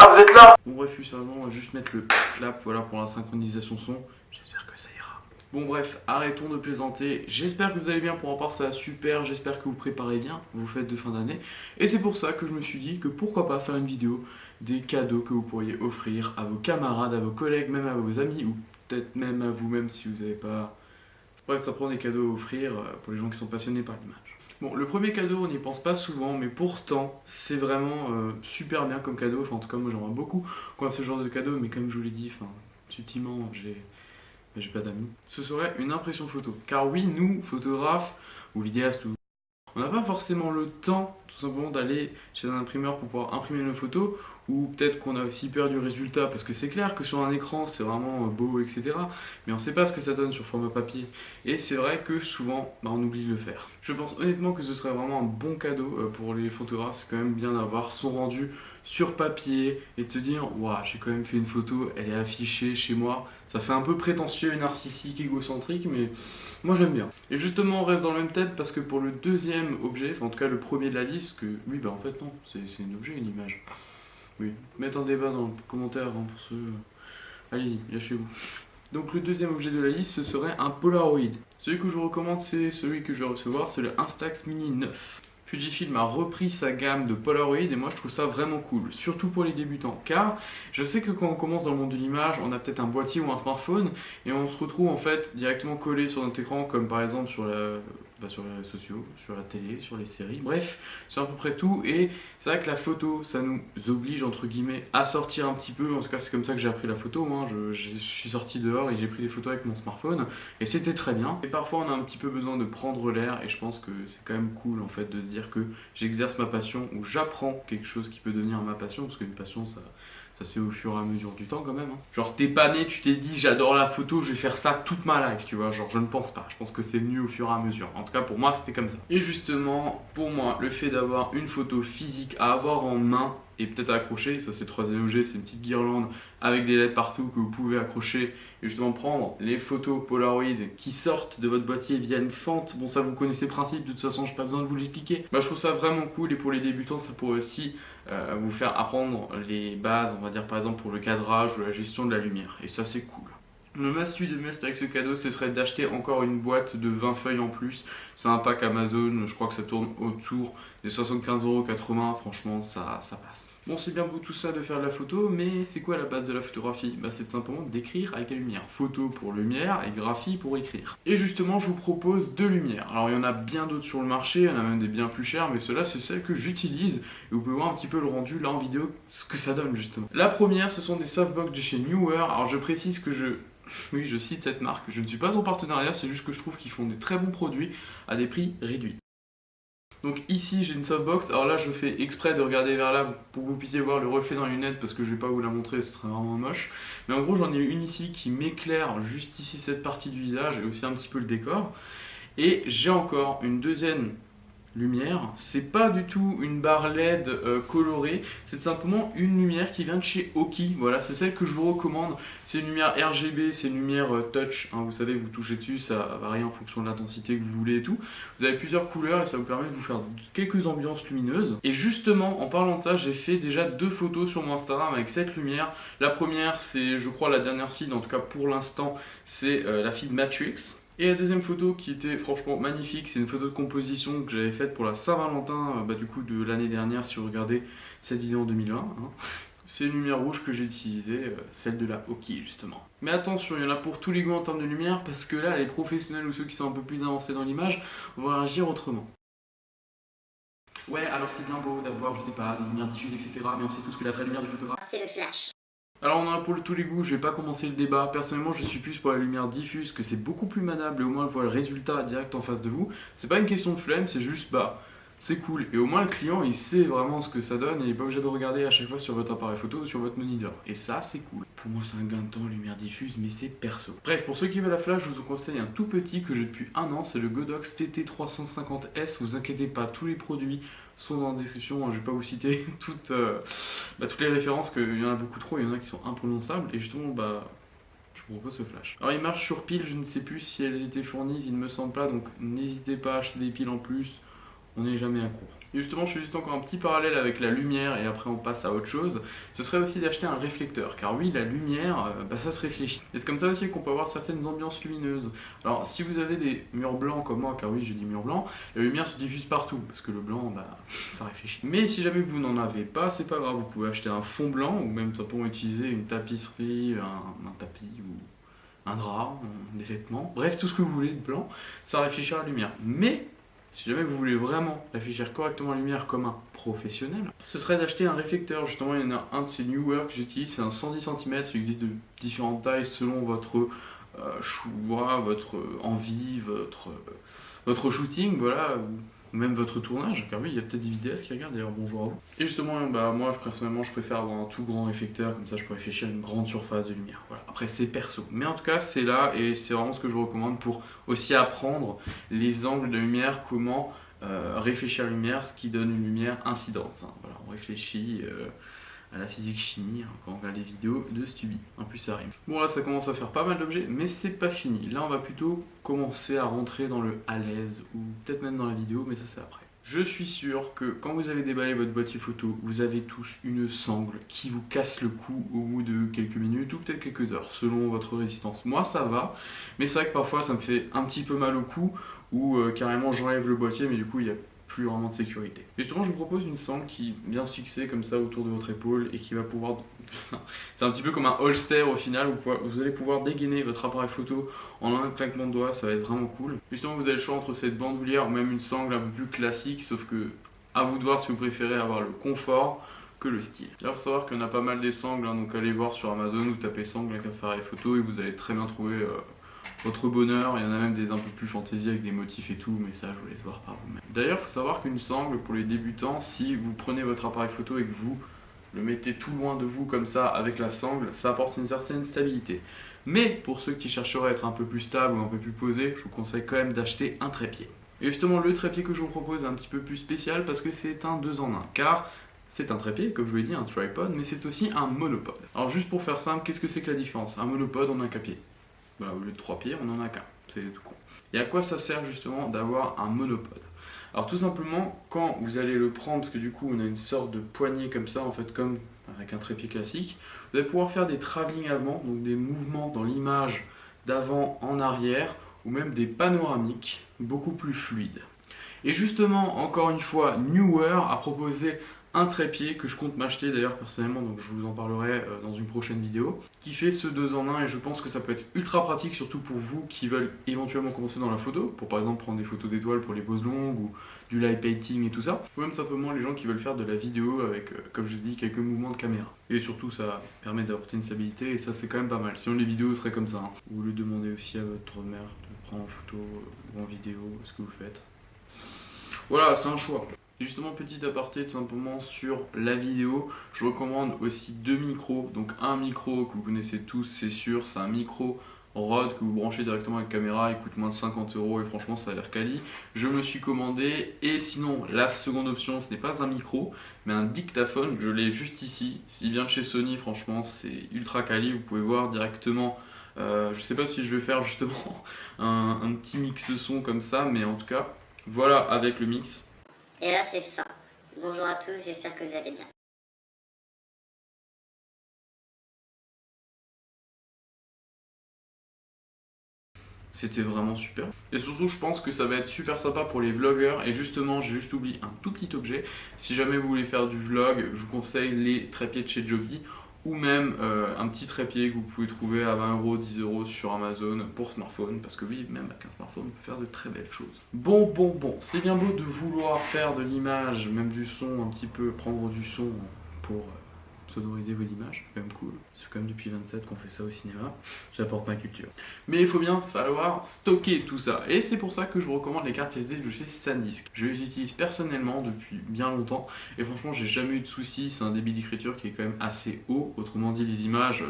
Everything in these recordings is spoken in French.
Ah, vous êtes là? Bon bref, plus sérieusement, on va juste mettre le clap, voilà, pour la synchronisation son. J'espère que ça ira. Bon bref, arrêtons de plaisanter. J'espère que vous allez bien, pour ma part ça va super. J'espère que vous préparez bien vos fêtes de fin d'année. Et c'est pour ça que je me suis dit que pourquoi pas faire une vidéo des cadeaux que vous pourriez offrir à vos camarades, à vos collègues, même à vos amis, ou peut-être même à vous-même si vous n'avez pas... Bref, ça prend des cadeaux à offrir pour les gens qui sont passionnés par l'image. Bon, le premier cadeau, on n'y pense pas souvent, mais pourtant, c'est vraiment super bien comme cadeau. Enfin, en tout cas, moi, j'aimerais beaucoup qu'on a ce genre de cadeau, mais comme je vous l'ai dit, enfin, subtilement, j'ai pas d'amis. Ce serait une impression photo. Car oui, nous, photographes ou vidéastes, on n'a pas forcément le temps, tout simplement, d'aller chez un imprimeur pour pouvoir imprimer nos photos, ou peut-être qu'on a aussi peur du résultat, parce que c'est clair que sur un écran, c'est vraiment beau, etc. Mais on ne sait pas ce que ça donne sur format papier. Et c'est vrai que souvent, on oublie de le faire. Je pense honnêtement que ce serait vraiment un bon cadeau pour les photographes. C'est quand même bien d'avoir son rendu sur papier et de se dire, waouh, j'ai quand même fait une photo, elle est affichée chez moi. Ça fait un peu prétentieux, narcissique, égocentrique, mais moi j'aime bien. Et justement, on reste dans le même thème parce que pour le deuxième objet, enfin en tout cas le premier de la liste, que oui, en fait non, c'est un objet, une image. Oui, mettez un débat dans les commentaires pour ceux. Allez-y, lâchez-vous. Donc le deuxième objet de la liste, ce serait un Polaroid. Celui que je vous recommande, c'est celui que je vais recevoir, c'est le Instax Mini 9. Fujifilm a repris sa gamme de Polaroid et moi je trouve ça vraiment cool, surtout pour les débutants, car je sais que quand on commence dans le monde de l'image, on a peut-être un boîtier ou un smartphone et on se retrouve en fait directement collé sur notre écran, comme par exemple sur sur les réseaux sociaux, sur la télé, sur les séries, bref, sur à peu près tout. Et c'est vrai que la photo, ça nous oblige entre guillemets à sortir un petit peu. En tout cas, c'est comme ça que j'ai appris la photo. Je suis sorti dehors et j'ai pris des photos avec mon smartphone et c'était très bien. Et parfois, on a un petit peu besoin de prendre l'air et je pense que c'est quand même cool en fait de se dire que j'exerce ma passion ou j'apprends quelque chose qui peut devenir ma passion, parce qu'une passion, ça se fait au fur et à mesure du temps quand même. Genre t'es pas né, tu t'es dit j'adore la photo, je vais faire ça toute ma life, tu vois. Genre je ne pense pas, je pense que c'est venu au fur et à mesure. En tout cas pour moi c'était comme ça. Et justement pour moi le fait d'avoir une photo physique à avoir en main et peut-être à accrocher, ça c'est le troisième objet, c'est une petite guirlande avec des LED partout que vous pouvez accrocher et justement prendre les photos Polaroid qui sortent de votre boîtier via une fente. Bon ça vous connaissez le principe, de toute façon j'ai pas besoin de vous l'expliquer. Je trouve ça vraiment cool et pour les débutants ça pourrait aussi vous faire apprendre les bases, on va dire par exemple pour le cadrage ou la gestion de la lumière et ça c'est cool. Le must de must avec ce cadeau, ce serait d'acheter encore une boîte de 20 feuilles en plus. C'est un pack Amazon, je crois que ça tourne autour des 75,80 €, franchement ça passe. Bon, c'est bien beau tout ça de faire de la photo, mais c'est quoi la base de la photographie? C'est simplement d'écrire avec la lumière. Photo pour lumière et graphie pour écrire. Et justement, je vous propose deux lumières. Alors il y en a bien d'autres sur le marché, il y en a même des bien plus chères, mais ceux-là c'est celles que j'utilise. Et vous pouvez voir un petit peu le rendu là en vidéo, ce que ça donne justement. La première, ce sont des softbox de chez Neewer. Alors je précise que oui, je cite cette marque, je ne suis pas en partenariat, c'est juste que je trouve qu'ils font des très bons produits à des prix réduits. Donc ici j'ai une softbox, alors là je fais exprès de regarder vers là pour que vous puissiez voir le reflet dans les lunettes parce que je vais pas vous la montrer, ce serait vraiment moche. Mais en gros j'en ai une ici qui m'éclaire juste ici cette partie du visage et aussi un petit peu le décor. Et j'ai encore une deuxième lumière, c'est pas du tout une barre LED colorée, c'est simplement une lumière qui vient de chez Oki. Voilà, c'est celle que je vous recommande. C'est une lumière RGB, c'est une lumière touch, vous savez, vous touchez dessus, ça varie en fonction de l'intensité que vous voulez et tout. Vous avez plusieurs couleurs et ça vous permet de vous faire quelques ambiances lumineuses. Et justement, en parlant de ça, j'ai fait déjà 2 photos sur mon Instagram avec cette lumière. La première, c'est je crois la dernière feed, en tout cas pour l'instant, c'est la feed Matrix. Et la deuxième photo qui était franchement magnifique, c'est une photo de composition que j'avais faite pour la Saint-Valentin du coup de l'année dernière, si vous regardez cette vidéo en 2020. C'est une lumière rouge que j'ai utilisée, celle de la Oki justement. Mais attention, il y en a pour tous les goûts en termes de lumière, parce que là, les professionnels ou ceux qui sont un peu plus avancés dans l'image vont réagir autrement. Ouais, alors c'est bien beau d'avoir, je sais pas, des lumières diffuses, etc. Mais on sait tous que la vraie lumière du photographe, c'est le flash. alors on en a pour tous les goûts, je vais pas commencer le débat. Personnellement je suis plus pour la lumière diffuse, que c'est beaucoup plus manable et au moins on voit le résultat direct en face de vous. C'est pas une question de flemme, c'est juste c'est cool. Et au moins le client il sait vraiment ce que ça donne et il est pas obligé de regarder à chaque fois sur votre appareil photo ou sur votre moniteur. Et ça c'est cool. Pour moi c'est un gain de temps, lumière diffuse, mais c'est perso. Bref, pour ceux qui veulent la flash, je vous conseille un tout petit que j'ai depuis un an, c'est le Godox TT350S. Vous inquiétez pas, tous les produits sont dans la description, je vais pas vous citer toutes les références, qu'il y en a beaucoup trop, il y en a qui sont imprononçables, et justement, je vous propose ce flash. Alors il marche sur pile, je ne sais plus si elles étaient fournies, il ne me semble pas, donc n'hésitez pas à acheter des piles en plus, on n'est jamais à court. Et justement, je fais juste encore un petit parallèle avec la lumière et après on passe à autre chose. Ce serait aussi d'acheter un réflecteur, car oui, la lumière, ça se réfléchit. Et c'est comme ça aussi qu'on peut avoir certaines ambiances lumineuses. Alors, si vous avez des murs blancs comme moi, car oui, j'ai des murs blancs, la lumière se diffuse partout, parce que le blanc, ça réfléchit. Mais si jamais vous n'en avez pas, c'est pas grave, vous pouvez acheter un fond blanc, ou même simplement utiliser une tapisserie, un tapis, ou un drap, des vêtements, bref, tout ce que vous voulez de blanc, ça réfléchira la lumière. Mais si jamais vous voulez vraiment réfléchir correctement à la lumière comme un professionnel, ce serait d'acheter un réflecteur. Justement, il y en a un de ces Neewer que j'utilise, c'est un 110 cm, il existe de différentes tailles selon votre choix, votre envie, votre shooting, voilà, ou même votre tournage, car oui, il y a peut-être des vidéastes qui regardent, d'ailleurs, bonjour à vous. Et justement, moi, personnellement, je préfère avoir un tout grand réflecteur, comme ça je peux réfléchir à une grande surface de lumière. Voilà. Après, c'est perso. Mais en tout cas, c'est là, et c'est vraiment ce que je vous recommande pour aussi apprendre les angles de lumière, comment réfléchir à la lumière, ce qui donne une lumière incidente. Hein. Voilà, on réfléchit à la physique-chimie quand on regarde les vidéos de Stubby. En plus, ça rime. Bon, là, ça commence à faire pas mal d'objets, mais c'est pas fini. Là, on va plutôt commencer à rentrer dans le à l'aise, ou peut-être même dans la vidéo, mais ça, c'est après. Je suis sûr que quand vous avez déballé votre boîtier photo, vous avez tous une sangle qui vous casse le cou au bout de quelques minutes ou peut-être quelques heures, selon votre résistance. Moi, ça va, mais c'est vrai que parfois, ça me fait un petit peu mal au cou, ou carrément, j'enlève le boîtier, mais du coup, il y a plus vraiment de sécurité. Et justement, je vous propose une sangle qui vient se fixer comme ça autour de votre épaule et qui va pouvoir... c'est un petit peu comme un holster au final, où vous allez pouvoir dégainer votre appareil photo en un claquement de doigts, ça va être vraiment cool. Justement, vous avez le choix entre cette bandoulière ou même une sangle un peu plus classique, sauf que à vous de voir si vous préférez avoir le confort que le style. Là, il faut savoir qu'on a pas mal des sangles, hein, donc allez voir sur Amazon, vous tapez sangle avec appareil photo et vous allez très bien trouver votre bonheur. Il y en a même des un peu plus fantaisie avec des motifs et tout, mais ça je vous laisse voir par vous-même. D'ailleurs, il faut savoir qu'une sangle pour les débutants, si vous prenez votre appareil photo et que vous le mettez tout loin de vous comme ça avec la sangle, ça apporte une certaine stabilité. Mais pour ceux qui chercheraient à être un peu plus stable ou un peu plus posé, je vous conseille quand même d'acheter un trépied. Et justement, le trépied que je vous propose est un petit peu plus spécial parce que c'est un 2 en 1, car c'est un trépied, comme je vous l'ai dit, un tripod, mais c'est aussi un monopode. Alors juste pour faire simple, qu'est-ce que c'est que la différence? Un monopode, on a qu'un pied. Voilà, au lieu de 3 pieds, on n'en a qu'un. C'est tout con. Et à quoi ça sert justement d'avoir un monopode? Alors tout simplement, quand vous allez le prendre, parce que du coup on a une sorte de poignée comme ça, en fait comme avec un trépied classique, vous allez pouvoir faire des travelling avant, donc des mouvements dans l'image d'avant en arrière, ou même des panoramiques beaucoup plus fluides. Et justement, encore une fois, Neewer a proposé un trépied que je compte m'acheter d'ailleurs personnellement, donc je vous en parlerai dans une prochaine vidéo, qui fait ce 2 en 1 et je pense que ça peut être ultra pratique, surtout pour vous qui veulent éventuellement commencer dans la photo, pour par exemple prendre des photos d'étoiles pour les poses longues ou du light painting et tout ça, ou même simplement les gens qui veulent faire de la vidéo avec, comme je vous ai dit, quelques mouvements de caméra. Et surtout ça permet d'apporter une stabilité et ça c'est quand même pas mal, sinon les vidéos seraient comme ça. Hein. Vous le demandez aussi à votre mère de prendre en photo ou en vidéo ce que vous faites. Voilà, c'est un choix. Et justement, petit aparté tout simplement sur la vidéo, je recommande aussi 2 micros. Donc un micro que vous connaissez tous, c'est sûr, c'est un micro Rode que vous branchez directement avec caméra, il coûte moins de 50 € et franchement ça a l'air quali. Je me suis commandé et sinon la seconde option ce n'est pas un micro mais un dictaphone, je l'ai juste ici. S'il vient de chez Sony, franchement c'est ultra quali, vous pouvez voir directement. Je sais pas si je vais faire justement un petit mix son comme ça, mais en tout cas voilà avec le mix. Et là c'est ça. Bonjour à tous, j'espère que vous allez bien. C'était vraiment super. Et surtout, je pense que ça va être super sympa pour les vlogueurs. Et justement, j'ai juste oublié un tout petit objet. Si jamais vous voulez faire du vlog, je vous conseille les trépieds de chez Joby. Ou même un petit trépied que vous pouvez trouver à 20 €, 10 € sur Amazon pour smartphone. Parce que oui, même avec un smartphone, on peut faire de très belles choses. Bon, c'est bien beau de vouloir faire de l'image, même du son, un petit peu prendre du son pour sonoriser vos images, c'est quand même cool. C'est quand même depuis 27 qu'on fait ça au cinéma. J'apporte ma culture. Mais il faut bien falloir stocker tout ça. Et c'est pour ça que je vous recommande les cartes SD de chez SanDisk. Je les utilise personnellement depuis bien longtemps. Et franchement, j'ai jamais eu de soucis. C'est un débit d'écriture qui est quand même assez haut. Autrement dit, les images,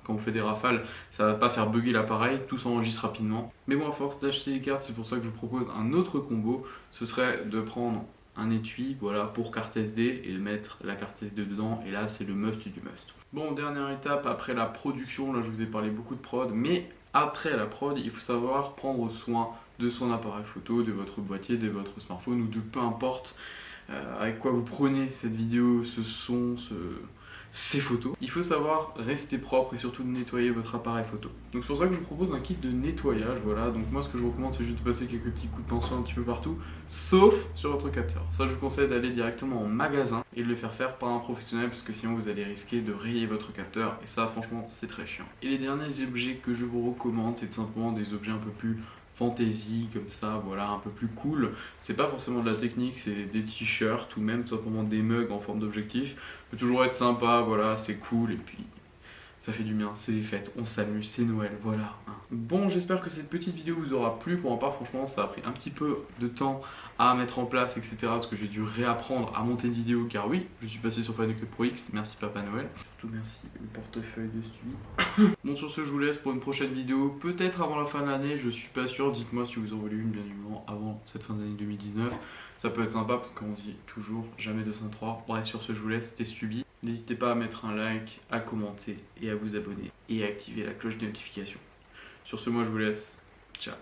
quand on fait des rafales, ça va pas faire bugger l'appareil. Tout s'enregistre rapidement. Mais bon, à force d'acheter les cartes, c'est pour ça que je vous propose un autre combo. Ce serait de prendre un étui, voilà, pour carte SD et mettre la carte SD dedans, et là c'est le must du must. Bon, dernière étape après la production, là je vous ai parlé beaucoup de prod, mais après la prod, il faut savoir prendre soin de son appareil photo, de votre boîtier, de votre smartphone ou de peu importe avec quoi vous prenez cette vidéo, ce son, ces photos. Il faut savoir rester propre et surtout nettoyer votre appareil photo. Donc c'est pour ça que je vous propose un kit de nettoyage, voilà. Donc moi ce que je vous recommande c'est juste de passer quelques petits coups de pinceau un petit peu partout, sauf sur votre capteur. Ça je vous conseille d'aller directement en magasin et de le faire par un professionnel parce que sinon vous allez risquer de rayer votre capteur et ça franchement c'est très chiant. Et les derniers objets que je vous recommande c'est tout simplement des objets un peu plus fantasy comme ça, voilà, un peu plus cool. C'est pas forcément de la technique, c'est des t-shirts ou même tout simplement des mugs en forme d'objectif. Ça peut toujours être sympa, voilà, c'est cool et puis ça fait du bien, c'est les fêtes, on s'amuse, c'est Noël, voilà. Bon, j'espère que cette petite vidéo vous aura plu. Pour ma part, franchement, ça a pris un petit peu de temps à mettre en place, etc. Parce que j'ai dû réapprendre à monter une vidéo, car oui, je suis passé sur Final Cut Pro X. Merci Papa Noël. Surtout merci le portefeuille de Stui. Bon, sur ce, je vous laisse pour une prochaine vidéo, peut-être avant la fin de l'année, je suis pas sûr. Dites-moi si vous en voulez une, bien évidemment, avant cette fin d'année 2019. Ça peut être sympa parce qu'on dit toujours jamais 203. Bref, sur ce, je vous laisse, c'était Stubby. N'hésitez pas à mettre un like, à commenter et à vous abonner et à activer la cloche de notification. Sur ce, moi je vous laisse. Ciao.